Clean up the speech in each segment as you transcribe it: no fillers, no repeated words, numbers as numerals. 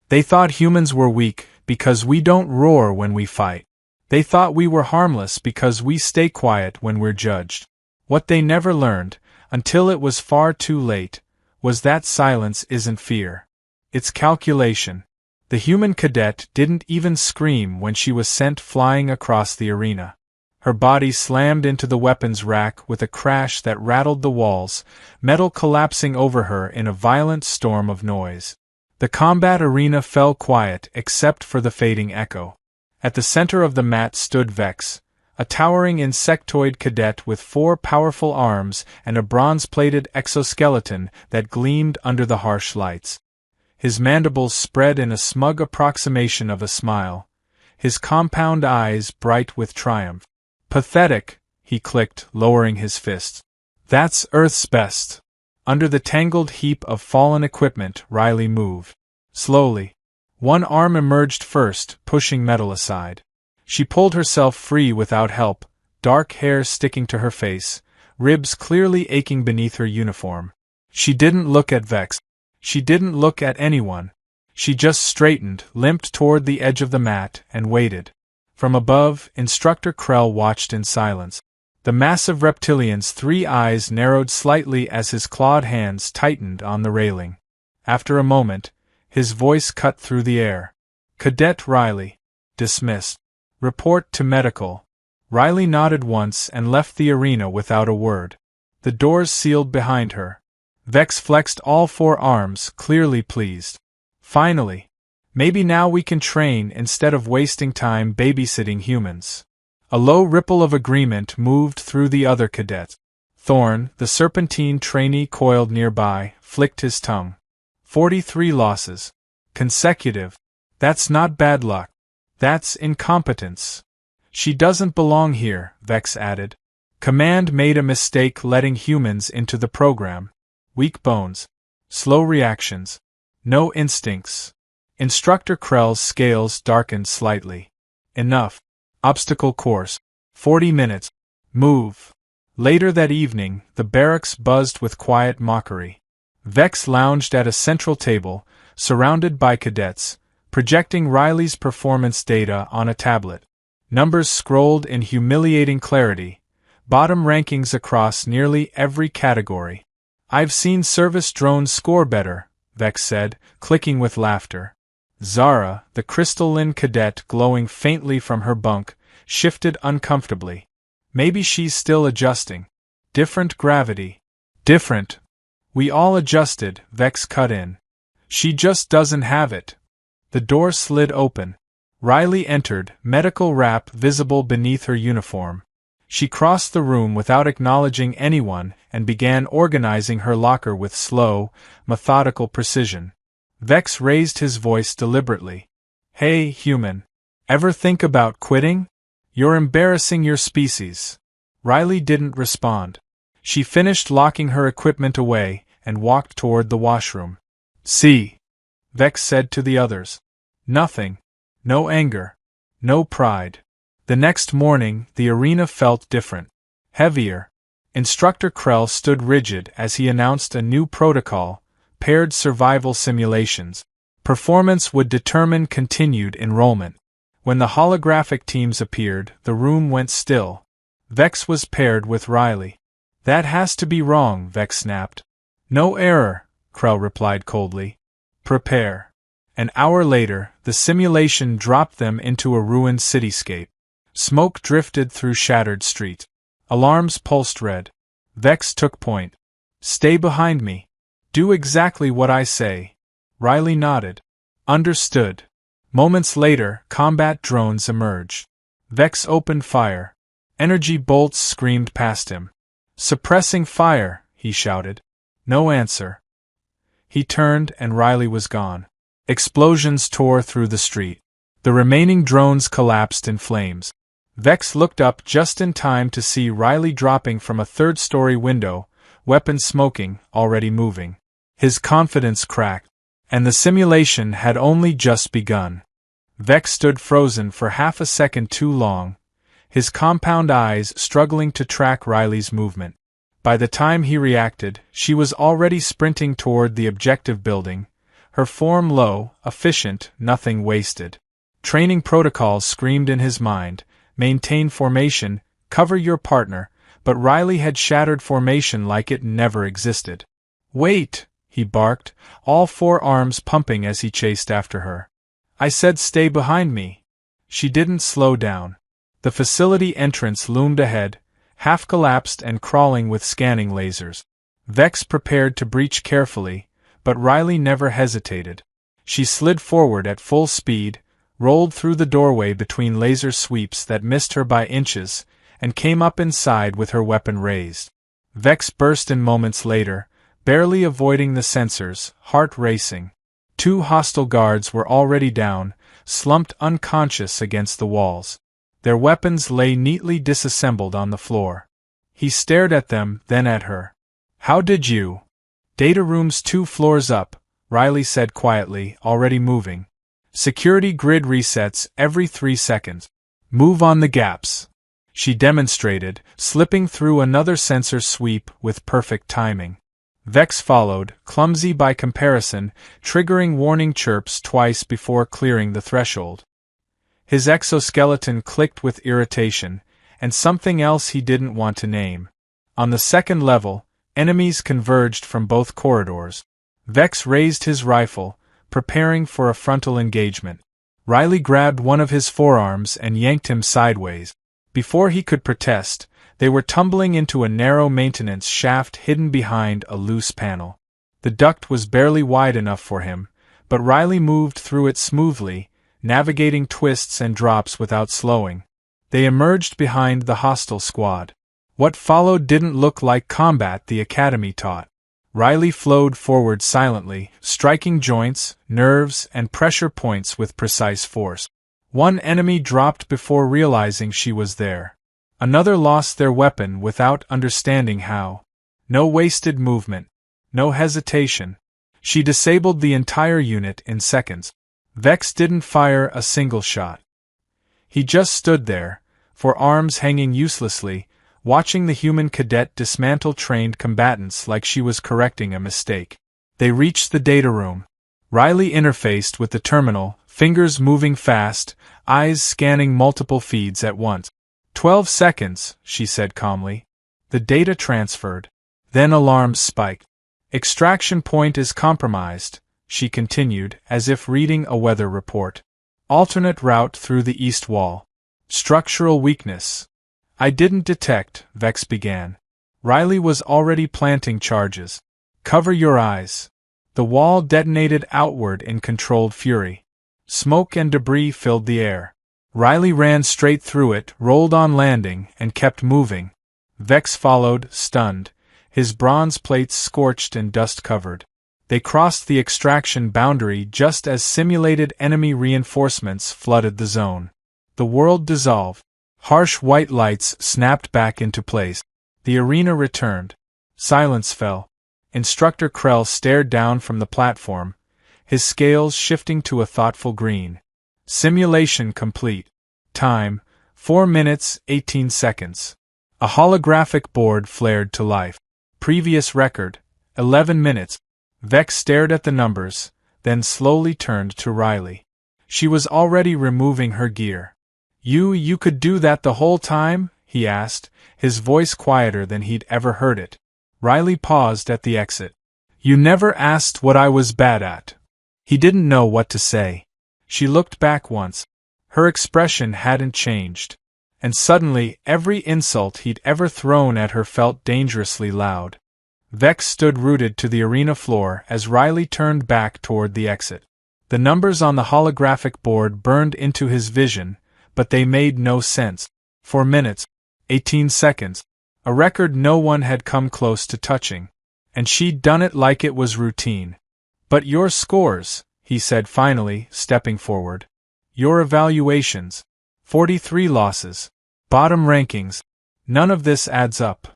They thought humans were weak because we don't roar when we fight. They thought we were harmless because we stay quiet when we're judged. What they never learned, until it was far too late, was that silence isn't fear. It's calculation. The human cadet didn't even scream when she was sent flying across the arena. Her body slammed into the weapons rack with a crash that rattled the walls, metal collapsing over her in a violent storm of noise. The combat arena fell quiet except for the fading echo. At the center of the mat stood Vex, a towering insectoid cadet with 4 powerful arms and a bronze-plated exoskeleton that gleamed under the harsh lights. His mandibles spread in a smug approximation of a smile, his compound eyes bright with triumph. "Pathetic," he clicked, lowering his fist. "That's Earth's best." Under the tangled heap of fallen equipment, Riley moved. Slowly. One arm emerged first, pushing metal aside. She pulled herself free without help, dark hair sticking to her face, ribs clearly aching beneath her uniform. She didn't look at Vex. She didn't look at anyone. She just straightened, limped toward the edge of the mat, and waited. From above, Instructor Krell watched in silence. The massive reptilian's 3 eyes narrowed slightly as his clawed hands tightened on the railing. After a moment, his voice cut through the air. "Cadet Riley. Dismissed. Report to medical." Riley nodded once and left the arena without a word. The doors sealed behind her. Vex flexed all 4 arms, clearly pleased. "Finally. Maybe now we can train instead of wasting time babysitting humans." A low ripple of agreement moved through the other cadets. Thorn, the serpentine trainee coiled nearby, flicked his tongue. 43 losses. Consecutive. That's not bad luck. That's incompetence. "She doesn't belong here," Vex added. "Command made a mistake letting humans into the program. Weak bones. Slow reactions. No instincts." Instructor Krell's scales darkened slightly. "Enough. Obstacle course. 40 minutes. Move." Later that evening, the barracks buzzed with quiet mockery. Vex lounged at a central table, surrounded by cadets, projecting Riley's performance data on a tablet. Numbers scrolled in humiliating clarity, bottom rankings across nearly every category. "I've seen service drones score better," Vex said, clicking with laughter. Zara, the crystalline cadet glowing faintly from her bunk, shifted uncomfortably. "Maybe she's still adjusting. Different gravity." "Different." "We all adjusted," Vex cut in. "She just doesn't have it." The door slid open. Riley entered, medical wrap visible beneath her uniform. She crossed the room without acknowledging anyone and began organizing her locker with slow, methodical precision. Vex raised his voice deliberately. "Hey, human. Ever think about quitting? You're embarrassing your species." Riley didn't respond. She finished locking her equipment away and walked toward the washroom. "See," Vex said to the others. Nothing. No anger. No pride. The next morning, the arena felt different. Heavier. Instructor Krell stood rigid as he announced a new protocol: paired survival simulations. Performance would determine continued enrollment. When the holographic teams appeared, the room went still. Vex was paired with Riley. "That has to be wrong," Vex snapped. "No error," Krell replied coldly. "Prepare." An hour later, the simulation dropped them into a ruined cityscape. Smoke drifted through shattered streets. Alarms pulsed red. Vex took point. "Stay behind me. Do exactly what I say." Riley nodded. "Understood." Moments later, combat drones emerged. Vex opened fire. Energy bolts screamed past him. "Suppressing fire," he shouted. No answer. He turned and Riley was gone. Explosions tore through the street. The remaining drones collapsed in flames. Vex looked up just in time to see Riley dropping from a third-story window, weapons smoking, already moving. His confidence cracked. And the simulation had only just begun. Vex stood frozen for half a second too long, his compound eyes struggling to track Riley's movement. By the time he reacted, she was already sprinting toward the objective building, Her form low, efficient, nothing wasted. Training protocols screamed in his mind, maintain formation, cover your partner, but Riley had shattered formation like it never existed. Wait, he barked, all four arms pumping as he chased after her. I said stay behind me. She didn't slow down. The facility entrance loomed ahead, half collapsed and crawling with scanning lasers. Vex prepared to breach carefully, but Riley never hesitated. She slid forward at full speed, rolled through the doorway between laser sweeps that missed her by inches, and came up inside with her weapon raised. Vex burst in moments later, barely avoiding the sensors, heart racing. 2 hostile guards were already down, slumped unconscious against the walls. Their weapons lay neatly disassembled on the floor. He stared at them, then at her. How did you? Data room's 2 floors up, Riley said quietly, already moving. Security grid resets every 3 seconds. Move on the gaps. She demonstrated, slipping through another sensor sweep with perfect timing. Vex followed, clumsy by comparison, triggering warning chirps twice before clearing the threshold. His exoskeleton clicked with irritation, and something else he didn't want to name. On the second level, enemies converged from both corridors. Vex raised his rifle, preparing for a frontal engagement. Riley grabbed one of his forearms and yanked him sideways. Before he could protest, they were tumbling into a narrow maintenance shaft hidden behind a loose panel. The duct was barely wide enough for him, but Riley moved through it smoothly, navigating twists and drops without slowing. They emerged behind the hostile squad. What followed didn't look like combat the Academy taught. Riley flowed forward silently, striking joints, nerves, and pressure points with precise force. One enemy dropped before realizing she was there. Another lost their weapon without understanding how. No wasted movement. No hesitation. She disabled the entire unit in seconds. Vex didn't fire a single shot. He just stood there, forearms hanging uselessly, watching the human cadet dismantle trained combatants like she was correcting a mistake. They reached the data room. Riley interfaced with the terminal, fingers moving fast, eyes scanning multiple feeds at once. 12 seconds, she said calmly. The data transferred. Then alarms spiked. Extraction point is compromised, she continued, as if reading a weather report. Alternate route through the east wall. Structural weakness. I didn't detect, Vex began. Riley was already planting charges. Cover your eyes. The wall detonated outward in controlled fury. Smoke and debris filled the air. Riley ran straight through it, rolled on landing, and kept moving. Vex followed, stunned, his bronze plates scorched and dust-covered. They crossed the extraction boundary just as simulated enemy reinforcements flooded the zone. The world dissolved. Harsh white lights snapped back into place. The arena returned. Silence fell. Instructor Krell stared down from the platform, his scales shifting to a thoughtful green. Simulation complete. Time, 4 minutes, 18 seconds. A holographic board flared to life. Previous record, 11 minutes. Vex stared at the numbers, then slowly turned to Riley. She was already removing her gear. You could do that the whole time? He asked, his voice quieter than he'd ever heard it. Riley paused at the exit. You never asked what I was bad at. He didn't know what to say. She looked back once. Her expression hadn't changed. And suddenly, every insult he'd ever thrown at her felt dangerously loud. Vex stood rooted to the arena floor as Riley turned back toward the exit. The numbers on the holographic board burned into his vision, but they made no sense. 4 minutes, 18 seconds, a record no one had come close to touching. And she'd done it like it was routine. But your scores, he said finally, stepping forward. Your evaluations. 43 losses. Bottom rankings. None of this adds up.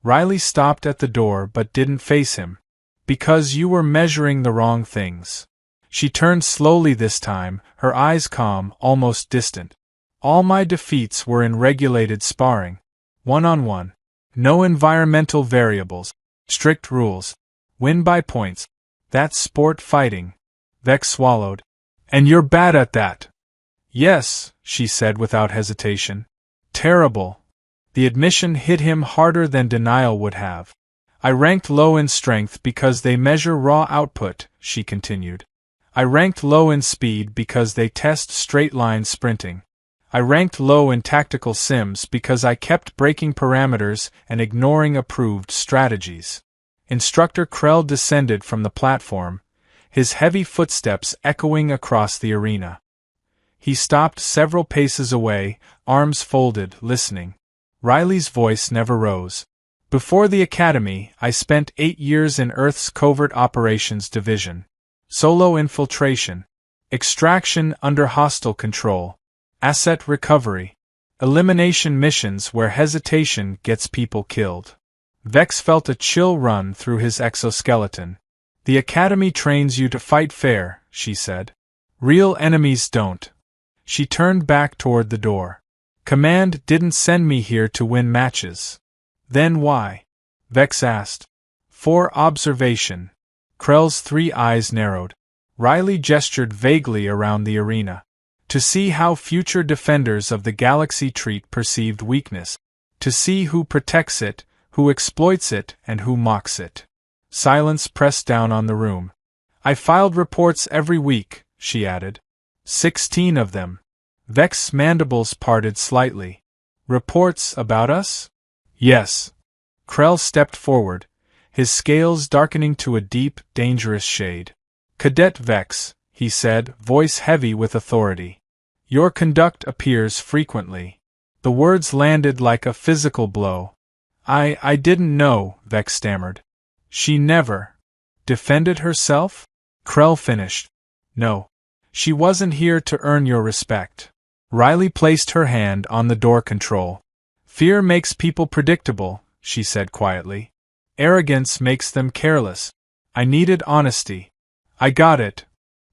Riley stopped at the door but didn't face him. Because you were measuring the wrong things. She turned slowly this time, her eyes calm, almost distant. All my defeats were in regulated sparring. One-on-one. No environmental variables. Strict rules. Win by points. That's sport fighting. Vex swallowed. And you're bad at that. Yes, she said without hesitation. Terrible. The admission hit him harder than denial would have. I ranked low in strength because they measure raw output, she continued. I ranked low in speed because they test straight-line sprinting. I ranked low in tactical sims because I kept breaking parameters and ignoring approved strategies. Instructor Krell descended from the platform, his heavy footsteps echoing across the arena. He stopped several paces away, arms folded, listening. Riley's voice never rose. Before the academy, I spent 8 years in Earth's Covert Operations Division. Solo infiltration, extraction under hostile control, asset recovery, elimination missions where hesitation gets people killed. Vex felt a chill run through his exoskeleton. The academy trains you to fight fair, she said. Real enemies don't. She turned back toward the door. Command didn't send me here to win matches. Then why? Vex asked. For observation. Krell's 3 eyes narrowed. Riley gestured vaguely around the arena. To see how future defenders of the galaxy treat perceived weakness. To see who protects it, who exploits it, and who mocks it. Silence pressed down on the room. I filed reports every week, she added. 16 of them. Vex's mandibles parted slightly. Reports about us? Yes. Krell stepped forward, his scales darkening to a deep, dangerous shade. Cadet Vex, he said, voice heavy with authority. Your conduct appears frequently. The words landed like a physical blow. I didn't know, Vex stammered. She never defended herself? Krell finished. No. She wasn't here to earn your respect. Riley placed her hand on the door control. Fear makes people predictable, she said quietly. Arrogance makes them careless. I needed honesty. I got it.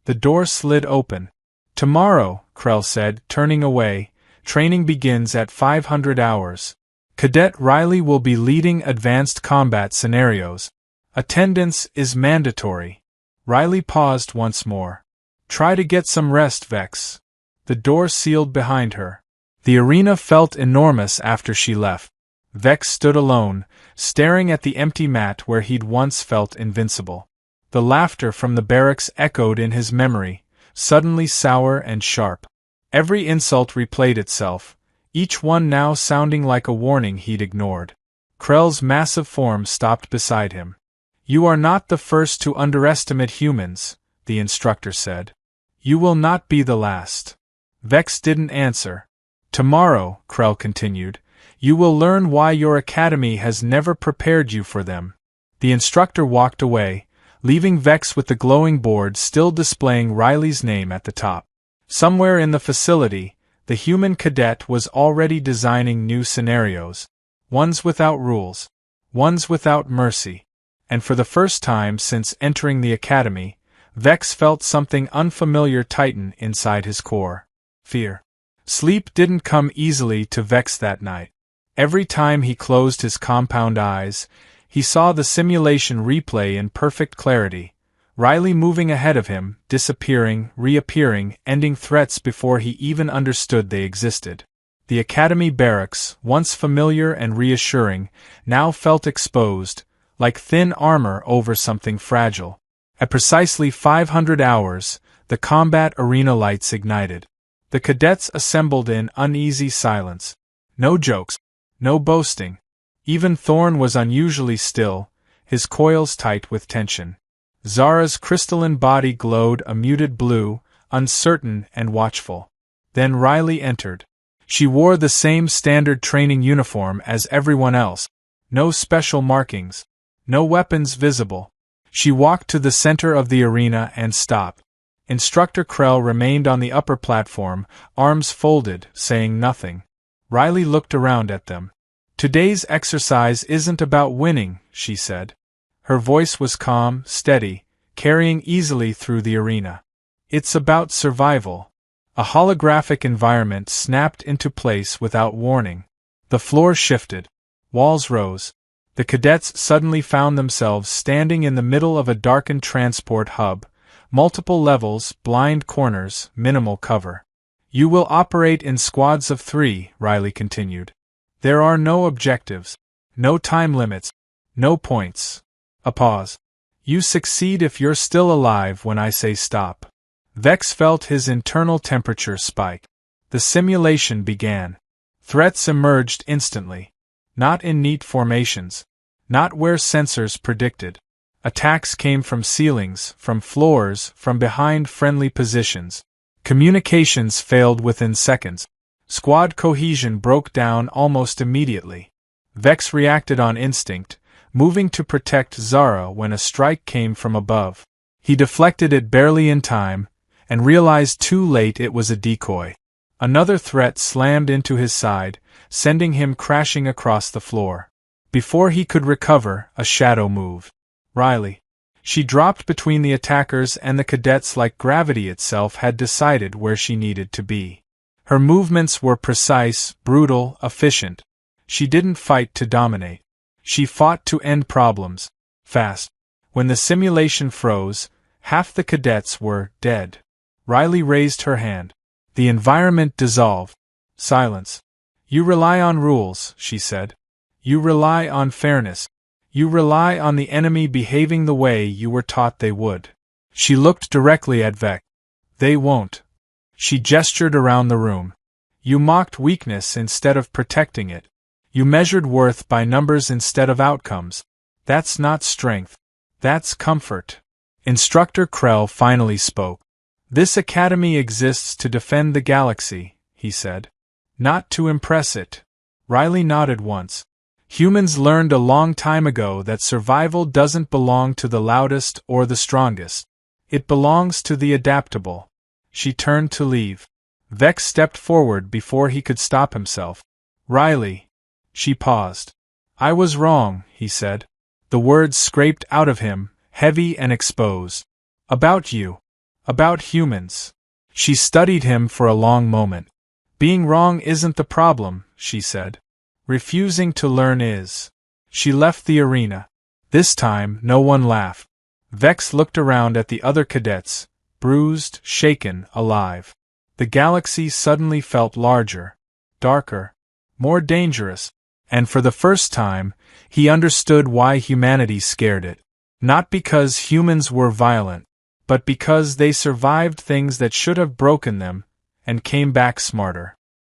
The door slid open. Tomorrow, Krell said, turning away, training begins at 500 hours. Cadet Riley will be leading advanced combat scenarios. Attendance is mandatory. Riley paused once more. Try to get some rest, Vex. The door sealed behind her. The arena felt enormous after she left. Vex stood alone, staring at the empty mat where he'd once felt invincible. The laughter from the barracks echoed in his memory, suddenly sour and sharp. Every insult replayed itself, each one now sounding like a warning he'd ignored. Krell's massive form stopped beside him. You are not the first to underestimate humans, the instructor said. You will not be the last. Vex didn't answer. Tomorrow, Krell continued, you will learn why your academy has never prepared you for them. The instructor walked away, leaving Vex with the glowing board still displaying Riley's name at the top. Somewhere in the facility, the human cadet was already designing new scenarios. Ones without rules. Ones without mercy. And for the first time since entering the academy, Vex felt something unfamiliar tighten inside his core. Fear. Sleep didn't come easily to Vex that night. Every time he closed his compound eyes, he saw the simulation replay in perfect clarity, Riley moving ahead of him, disappearing, reappearing, ending threats before he even understood they existed. The academy barracks, once familiar and reassuring, now felt exposed, like thin armor over something fragile. At precisely 500 hours, the combat arena lights ignited. The cadets assembled in uneasy silence. No jokes. No boasting. Even Thorn was unusually still, his coils tight with tension. Zara's crystalline body glowed a muted blue, uncertain and watchful. Then Riley entered. She wore the same standard training uniform as everyone else. No special markings. No weapons visible. She walked to the center of the arena and stopped. Instructor Krell remained on the upper platform, arms folded, saying nothing. Riley looked around at them. Today's exercise isn't about winning, she said. Her voice was calm, steady, carrying easily through the arena. It's about survival. A holographic environment snapped into place without warning. The floor shifted. Walls rose. The cadets suddenly found themselves standing in the middle of a darkened transport hub, multiple levels, blind corners, minimal cover. You will operate in squads of 3, Riley continued. There are no objectives, no time limits, no points. A pause. You succeed if you're still alive when I say stop. Vex felt his internal temperature spike. The simulation began. Threats emerged instantly. Not in neat formations. Not where sensors predicted. Attacks came from ceilings, from floors, from behind friendly positions. Communications failed within seconds. Squad cohesion broke down almost immediately. Vex reacted on instinct, moving to protect Zara when a strike came from above. He deflected it barely in time, and realized too late it was a decoy. Another threat slammed into his side, sending him crashing across the floor. Before he could recover, a shadow moved. Riley. She dropped between the attackers and the cadets like gravity itself had decided where she needed to be. Her movements were precise, brutal, efficient. She didn't fight to dominate. She fought to end problems. Fast. When the simulation froze, half the cadets were dead. Riley raised her hand. The environment dissolved. Silence. You rely on rules, she said. You rely on fairness. You rely on the enemy behaving the way you were taught they would. She looked directly at Vex. They won't. She gestured around the room. You mocked weakness instead of protecting it. You measured worth by numbers instead of outcomes. That's not strength. That's comfort. Instructor Krell finally spoke. This academy exists to defend the galaxy, he said. Not to impress it. Riley nodded once. Humans learned a long time ago that survival doesn't belong to the loudest or the strongest. It belongs to the adaptable. She turned to leave. Vex stepped forward before he could stop himself. Riley. She paused. I was wrong, he said. The words scraped out of him, heavy and exposed. About you. About humans. She studied him for a long moment. Being wrong isn't the problem, she said. Refusing to learn is. She left the arena. This time, no one laughed. Vex looked around at the other cadets, bruised, shaken, alive. The galaxy suddenly felt larger, darker, more dangerous, and for the first time, he understood why humanity scared it. Not because humans were violent, but because they survived things that should have broken them, and came back smarter.